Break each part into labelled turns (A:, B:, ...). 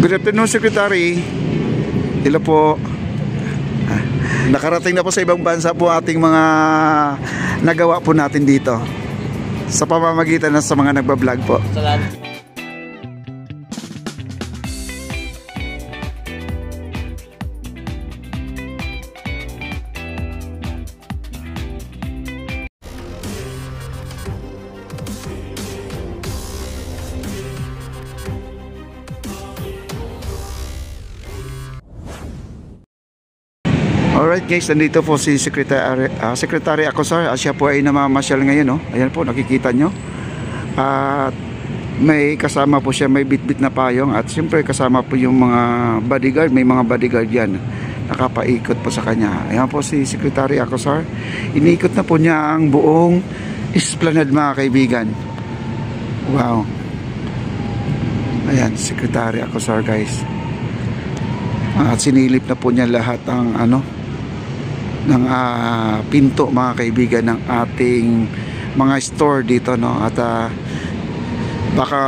A: Good afternoon, Secretary. Hello po. Nakarating na po sa ibang bansa po ating mga nagawa po natin dito sa pamamagitan ng sa mga nagbablog po.
B: Salamat.
A: Alright guys, nandito po si Secretary Acosar. Siya po ay namamasyal ngayon, no? Ayan po, nakikita nyo. At may kasama po siya, may bitbit na payong. At siyempre kasama po yung mga bodyguard. May mga bodyguard yan, nakapaikot po sa kanya. Ayan po si Secretary Acosar. Iniikot na po niya ang buong esplanade, mga kaibigan. Wow. Ayan, Secretary Acosar guys. At sinilip na po niya lahat ang ng pinto, mga kaibigan, ng ating mga store dito, no? At baka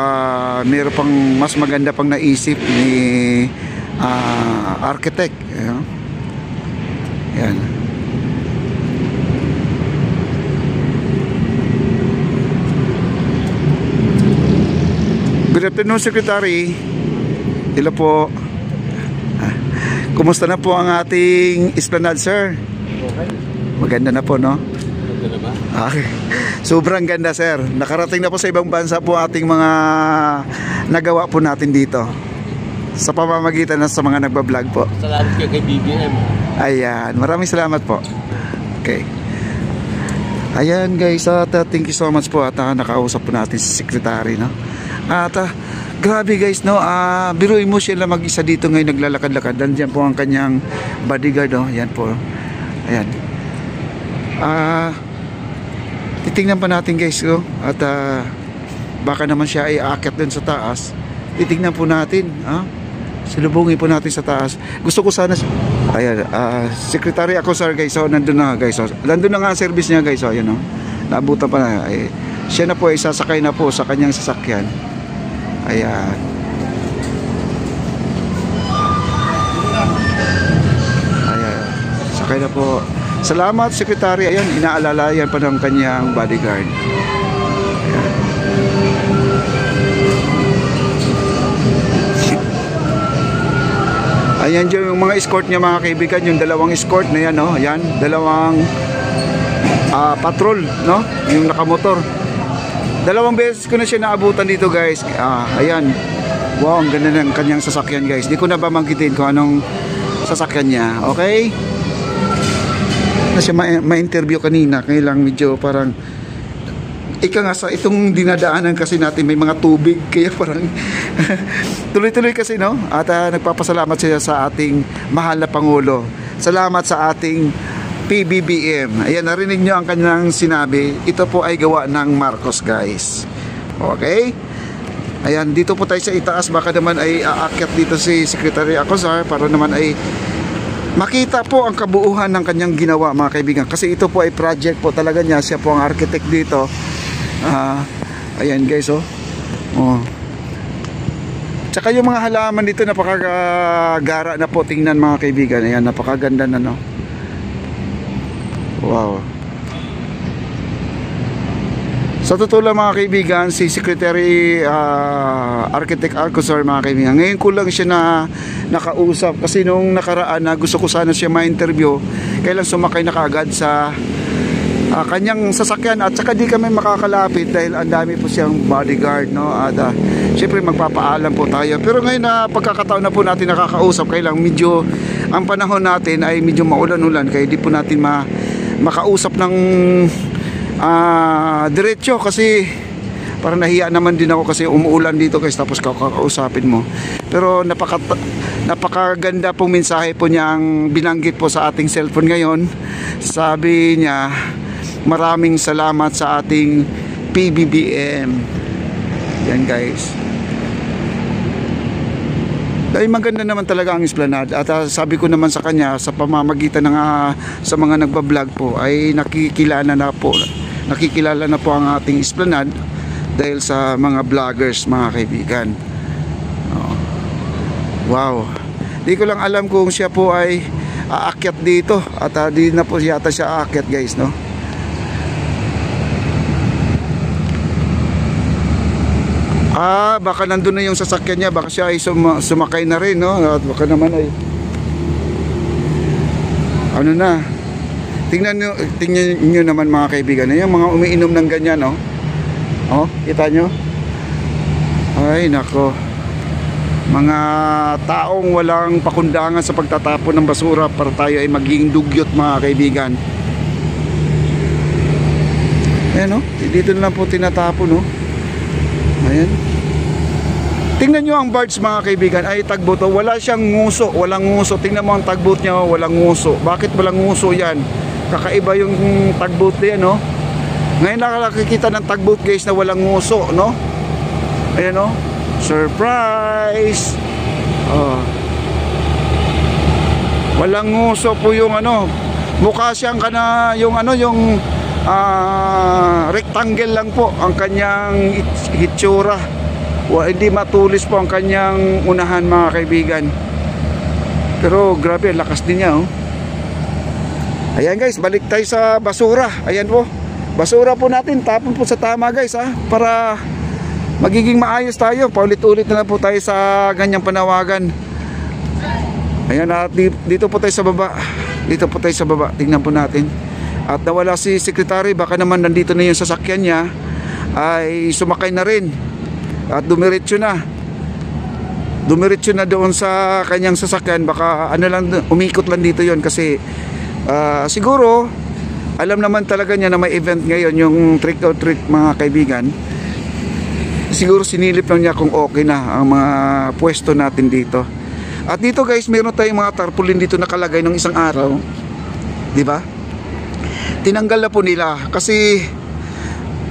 A: meron pang mas maganda pang naisip ni architect, yan. Good afternoon, Secretary. Hello po. Kumusta na po ang ating esplanade, sir?
B: Okay.
A: Maganda na po, no?
B: Maganda na ba?
A: Okay. Sobrang ganda, sir. Nakarating na po sa ibang bansa po ating mga nagawa po natin dito sa pamamagitan ng sa mga nagbablog po.
B: Salamat kay BBM.
A: Ayan. Maraming salamat po. Okay. Ayan, guys. Thank you so much po at nakausap po natin si Secretary, no? At grabe guys, no? Biruin mo siya lang mag-isa dito ngayon, naglalakad-lakad. Nandiyan po ang kanyang bodyguard, no? Ayan po. Ayan. Titingnan pa natin guys, no? At baka naman siya ay aakyat din sa taas. Titingnan po natin, silubungin po natin sa taas. Gusto ko sana, ayan, Secretary Acosar guys, so nandun na guys, so nandun na nga ang service niya guys, so ayan, no? Naabutan pa na, siya na po ay sasakay na po sa kanyang sasakyan. Ayan. Ayan. Sakay na po. Salamat, Secretary. Ayan, inaalala yan pa ng kanyang bodyguard. Ayan. Ayan dyan yung mga escort niya, mga kaibigan. Yung dalawang escort na yan, no? Ayan, dalawang patrol, no? Yung nakamotor. Dalawang beses ko na siya naabutan dito guys. Ayan. Wow, ang ganda ng kanyang sasakyan guys. Di ko na babanggitin kung anong sasakyan niya. Okay? Na siya ma-interview kanina. Kaya lang medyo parang ika nga sa itong dinadaanan kasi natin may mga tubig. Kaya parang tuloy-tuloy kasi, no? At nagpapasalamat siya sa ating mahal na Pangulo. Salamat sa ating PBBM. Ayan, narinig nyo ang kanyang sinabi. Ito po ay gawa ng Marcos guys. Okay? Ayan, dito po tayo sa itaas. Baka naman ay aakyat dito si Secretary Acosar para naman ay makita po ang kabuuhan ng kanyang ginawa, mga kaibigan. Kasi ito po ay project po talaga niya. Siya po ang architect dito. Ayan guys, oh. Tsaka yung mga halaman dito napakagara na po tingnan, mga kaibigan. Ayan, napakaganda na, no? Wow. Sa totoo lang, mga kaibigan, si Secretary Architect Acosar, mga kaibigan, ngayon ko lang siya na nakausap kasi nung nakaraan na gusto ko sana siya ma-interview, kailan sumakay na kaagad sa kanyang sasakyan at saka di kami makakalapit dahil ang dami po siyang bodyguard, no? At syempre magpapaalam po tayo, pero ngayon na pagkakataon na po natin nakakausap, kailang medyo ang panahon natin ay medyo maulan-ulan kaya di po natin makausap ng diretso kasi parang nahiya naman din ako kasi umuulan dito guys, tapos kakausapin mo. Pero napakaganda pong mensahe po niya ang binanggit po sa ating cellphone ngayon. Sabi niya, maraming salamat sa ating PBBM. Yan guys. Dahil maganda naman talaga ang esplanade. At sabi ko naman sa kanya, sa pamamagitan ng sa mga nagbablog po ay nakikilala na po ang ating esplanade dahil sa mga vloggers, mga kaibigan. Wow. Di ko lang alam kung siya po ay aakyat dito. At di na po yata siya aakyat guys, no? Baka nandun na yung sasakyan niya. Baka siya ay sumakay na rin, no? At baka naman ay ano na. Tingnan nyo naman mga kaibigan. Yung mga umiinom ng ganyan, no? Oh, kita nyo? Ay, nako. Mga taong walang pakundangan sa pagtatapon ng basura para tayo ay maging dugyot mga kaibigan. Ayan, no? Dito na lang po tinatapon, no? Ayan. Tingnan nyo ang birds mga kaibigan. Ay tagbot, wala siyang nguso. Walang nguso. Tingnan mo ang tagbot niya, walang nguso. Bakit walang nguso yan? Kakaiba yung tagbot na yan, no? Ngayon nakakita ng tagbot guys na walang nguso, no? Ayan, no? Surprise! Oh. Walang nguso po yung ano. Mukha siyang yung ano, yung rectangle lang po ang kanyang hitsura. Hindi matulis po ang kanyang unahan mga kaibigan. Pero grabe, lakas din niya, oh. Ayan guys, balik tayo sa basura. Ayan po, basura po natin, tapon po sa tama guys, ha, para magiging maayos tayo. Paulit-ulit na lang po tayo sa ganyang panawagan. Ayan, at dito po tayo sa baba. Dito po tayo sa baba, tingnan po natin. At nawala si secretary, baka naman nandito na yung sasakyan niya, ay sumakay na rin at dumiretso na doon sa kanyang sasakyan. Baka ano lang, umikot lang dito yon kasi siguro alam naman talaga niya na may event ngayon, yung trick or treat mga kaibigan. Siguro sinilip lang niya kung okay na ang mga pwesto natin dito. At dito guys, meron tayong mga tarpaulin dito nakalagay ng isang araw, di ba? Tinanggal na po nila kasi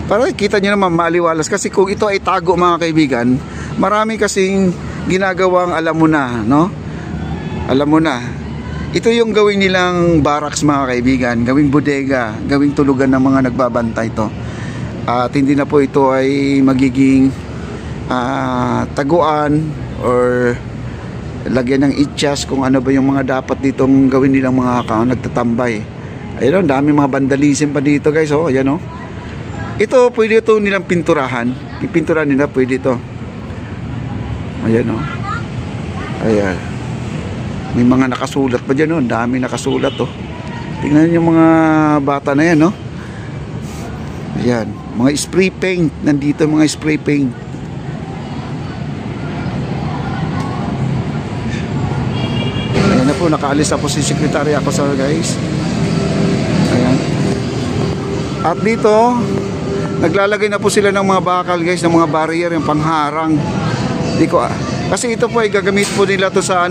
A: para kita nyo naman maliwalas, kasi kung ito ay tago mga kaibigan, marami kasing ginagawang alam mo na, no? Alam mo na. Ito yung gawin nilang barracks mga kaibigan, gawing bodega, gawing tulugan ng mga nagbabantay to. At hindi na po ito ay magiging taguan or lagyan ng itchas kung ano ba yung mga dapat ditong gawin nilang mga nagtatambay. Ayun, dami mga vandalism pa dito guys, oh, ayan, oh. Ito, pwede ito nilang pinturahan. Pipinturahan nila, pwede ito. Ayan, oh. Ayan. May mga nakasulat pa dyan, oh. Dami nakasulat, oh. Tingnan yung mga bata na yan, oh. Ayan. Mga spray paint. Nandito mga spray paint. Ayan na po, nakaalis na po si secretary ako sa guys. Ayan. At dito, naglalagay na po sila ng mga bakal guys, ng mga barrier, yung pangharang. Kasi ito po ay gagamit po nila to sa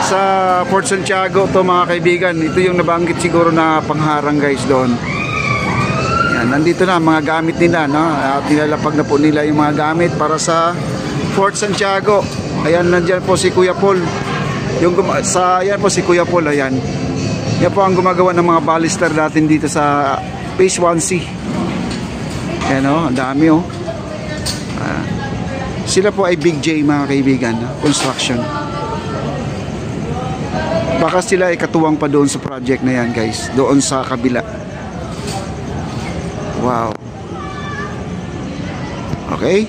A: sa Fort Santiago to mga kaibigan. Ito yung nabanggit siguro na pangharang guys doon. Yan, nandito na mga gamit nila, no? At nilalapag na po nila yung mga gamit para sa Fort Santiago. Ayan, nandiyan po si Kuya Paul. Ayan po si Kuya Paul, ayan. Yan po ang gumagawa ng mga balister natin dito sa Phase 1C. Ayan, oh, ang dami, oh. Sila po ay Big J mga kaibigan, construction. Baka sila ay katuwang pa doon sa project na yan guys, doon sa kabila. Wow. Okay.